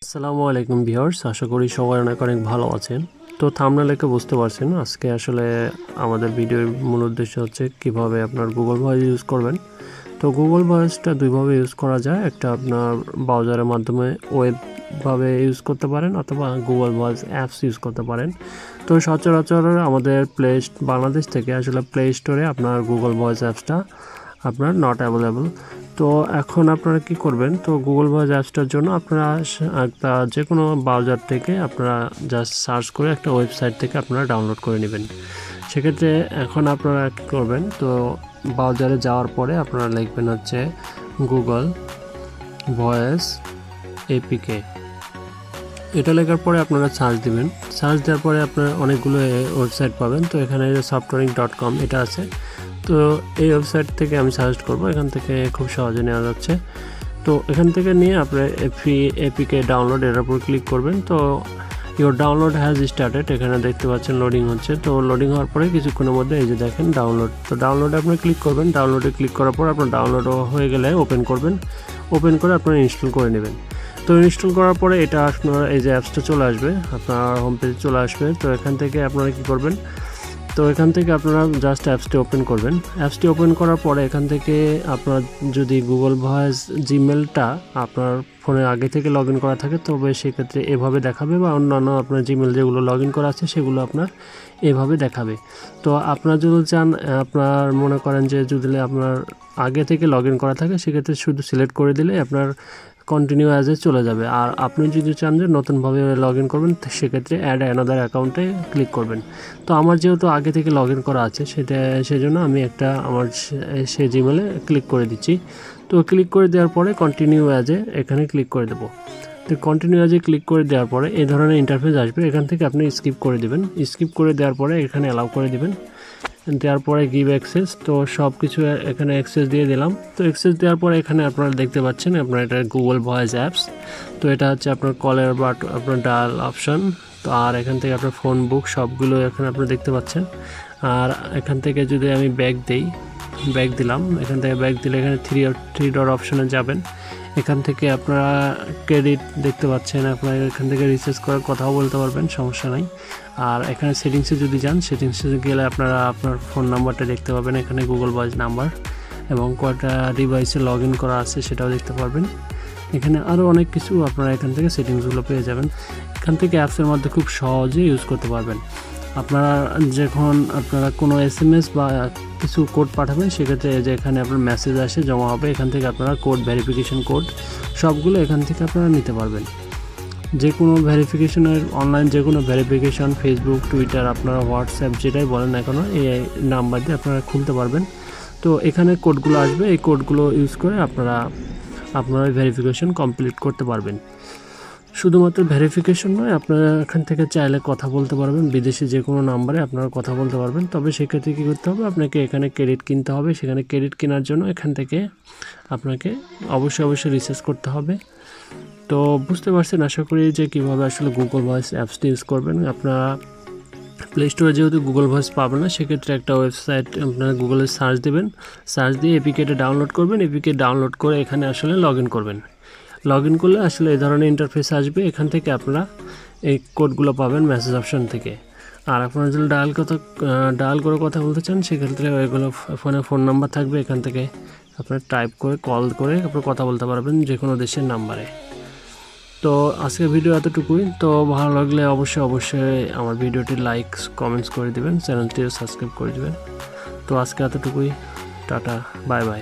আসসালামু আলাইকুম ভিউয়ার্স, আশা করি সবাই অনেক ভালো আছেন। তো থাম্বনেল দেখে বুঝতে পারছেন আজকে আসলে আমাদের ভিডিওর মূল উদ্দেশ্য হচ্ছে কিভাবে আপনার গুগল ভয়েস ইউজ করবেন। তো গুগল ভয়েসটা দুইভাবে ইউজ করা যায়, একটা আপনার ব্রাউজারের মাধ্যমে ওয়েবভাবে ইউজ করতে পারেন অথবা গুগল ভয়েস অ্যাপস ইউজ করতে পারেন। তো সচরাচর আমাদের বাংলাদেশ থেকে আসলে প্লে স্টোরে আপনার গুগল ভয়েস অ্যাপসটা আপনার নট অ্যাভেলেবল। তো এখন আপনারা কি করবেন, তো গুগল ভয়েস অ্যাপসটার জন্য আপনারা একটা যে কোনো ব্রাউজার থেকে আপনারা জাস্ট সার্চ করে একটা ওয়েবসাইট থেকে আপনারা ডাউনলোড করে নেবেন। সেক্ষেত্রে এখন আপনারা কী করবেন, তো ব্রাউজারে যাওয়ার পরে আপনারা লিখবেন হচ্ছে গুগল ভয়েস এপিকে। এটা লেখার পরে আপনারা সার্চ দিবেন। সার্চ দেওয়ার পরে আপনারা অনেকগুলো ওয়েবসাইট পাবেন। তো এখানে সফটওয়্যারিং.com এটা আছে। তো এই ওয়েবসাইট থেকে আমি সাজেস্ট করব, এখান থেকে খুব সহজে নেওয়া যাচ্ছে। তো এখান থেকে নিয়ে আপনি এপিকে ডাউনলোড এর উপর ক্লিক করবেন। তো ইওর ডাউনলোড হ্যাজ স্টার্টেড, এখানে দেখতে পাচ্ছেন লোডিং হচ্ছে। তো লোডিং হওয়ার পরে কিছুক্ষণের মধ্যে এই যে দেখেন ডাউনলোড। তো ডাউনলোডে আপনি ক্লিক করবেন। ডাউনলোডে ক্লিক করার পর আপনার ডাউনলোড হয়ে গেলে ওপেন করবেন। ওপেন করে আপনারা ইনস্টল করে নেবেন। তো ইনস্টল করার পরে এটা আপনার এই যে অ্যাপসটা চলে আসবে, আপনার হোম পেজে চলে আসবে। তো এখান থেকে আপনারা কী করবেন, তো এখান থেকে আপনারা জাস্ট অ্যাপসটি ওপেন করবেন। অ্যাপসটি ওপেন করার পরে এখান থেকে আপনার যদি গুগল ভয়েস জিমেলটা আপনার ফোনে আগে থেকে লগ ইন করা থাকে তবে সেক্ষেত্রে এভাবে দেখাবে, বা অন্যান্য আপনার জিমেল যেগুলো লগ ইন করা আছে সেগুলো আপনার এভাবে দেখাবে। তো আপনারা যদি চান, আপনার মনে করেন যে যদি আপনার আগে থেকে লগ ইন করা থাকে সেক্ষেত্রে শুধু সিলেক্ট করে দিলে আপনার কন্টিনিউ অ্যাজে চলে যাবে। আর আপনি যদি চান যে নতুনভাবে লগ ইন করবেন সেক্ষেত্রে অ্যাড অ্যানাদার অ্যাকাউন্টে ক্লিক করবেন। তো আমার যেহেতু আগে থেকে লগ ইন করা আছে সেজন্য আমি আমার সেই জিমেলে ক্লিক করে দিচ্ছি। তো ক্লিক করে দেওয়ার পরে কন্টিনিউ অ্যাজে এখানে ক্লিক করে দেবো। তো কন্টিনিউ অ্যাজে ক্লিক করে দেওয়ার পরে এই ধরনের ইন্টারফেস আসবে। এখান থেকে আপনি স্কিপ করে দেবেন। স্কিপ করে দেওয়ার পরে এখানে অ্যালাউ করে দেবেন। দেওয়ার পরে গিভ অ্যাক্সেস, তো সব কিছু এখানে অ্যাক্সেস দিয়ে দিলাম। তো অ্যাক্সেস দেওয়ার পরে এখানে আপনারা দেখতে পাচ্ছেন আপনার এটা গুগল ভয়েস অ্যাপস। তো এটা হচ্ছে আপনার কলের বাট আপনার ডায়াল অপশন। তো আর এখান থেকে আপনার ফোন বুক সবগুলো এখানে আপনারা দেখতে পাচ্ছেন। আর এখান থেকে যদি আমি ব্যাক দিলাম, এখান থেকে ব্যাক দিলে এখানে থ্রি ডট অপশনে যাবেন। এখান থেকে আপনারা ক্রেডিট দেখতে পাচ্ছেন, আপনারা এখান থেকে রিচার্জ করার কথাও বলতে পারবেন, সমস্যা নাই। আর এখানে সেটিংসে যদি যান, সেটিংসে গেলে আপনারা আপনার ফোন নাম্বারটা দেখতে পাবেন, এখানে গুগল ভয়েস নাম্বার এবং কয়টা ডিভাইসে লগ ইন করা আছে সেটাও দেখতে পারবেন। এখানে আরও অনেক কিছু আপনারা এখান থেকে সেটিংসগুলো পেয়ে যাবেন। এখান থেকে অ্যাপসের মধ্যে খুব সহজে ইউজ করতে পারবেন। আপনারা যখন আপনারা কোনো SMS বা কিছু কোড পাঠাবেন সেক্ষেত্রে যে এখানে আপনার মেসেজ আসে জমা হবে, এখান থেকে আপনারা কোড ভেরিফিকেশন কোড সবগুলো এখান থেকে আপনারা নিতে পারবেন। যে কোনো ভেরিফিকেশনের অনলাইন যে কোনো ভেরিফিকেশন, ফেসবুক, টুইটার, আপনারা হোয়াটসঅ্যাপ যেটাই বলেন না কেন এই নাম্বার দিয়ে আপনারা খুলতে পারবেন। তো এখানে কোডগুলো আসবে, এই কোডগুলো ইউজ করে আপনারা ভেরিফিকেশন কমপ্লিট করতে পারবেন। শুধুমাত্র ভেরিফিকেশন নয়, আপনারা এখান থেকে চাইলে কথা বলতে পারবেন, বিদেশি যে কোনো নাম্বারে আপনারা কথা বলতে পারবেন। তবে সেক্ষেত্রে কী করতে হবে, আপনাকে এখানে ক্রেডিট কিনতে হবে। সেখানে ক্রেডিট কেনার জন্য এখান থেকে আপনাকে অবশ্যই রিচার্জ করতে হবে। তো বুঝতে পারছেন আশা করি যে কীভাবে আসলে গুগল ভয়েস অ্যাপসটি ইউজ করবেন। আপনারা প্লে স্টোরে যেহেতু গুগল ভয়েস পাবেন না, সেক্ষেত্রে একটা ওয়েবসাইট আপনারা গুগলে সার্চ দেবেন। সার্চ দিয়ে এপিকেটা ডাউনলোড করবেন। এপিকে ডাউনলোড করে এখানে আসলে লগ ইন করবেন। লগ ইন করলে আসলে এই ধরনের ইন্টারফেস আসবে। এখান থেকে আপনারা এই কোডগুলো পাবেন মেসেজ অপশন থেকে। আর আপনারা যদি ডায়াল করে কথা বলতে চান সেক্ষেত্রে ওইগুলো ফোন নাম্বার থাকবে, এখান থেকে আপনারা টাইপ করে কল করে আপনারা কথা বলতে পারবেন যে কোনো দেশের নাম্বারে। তো আজকের ভিডিও এতটুকুই। তো ভালো লাগলে অবশ্যই আমার ভিডিওটি লাইক কমেন্টস করে দিবেন, চ্যানেলটিও সাবস্ক্রাইব করে দিবেন। তো আজকে এতটুকুই, টাটা, বাই বাই।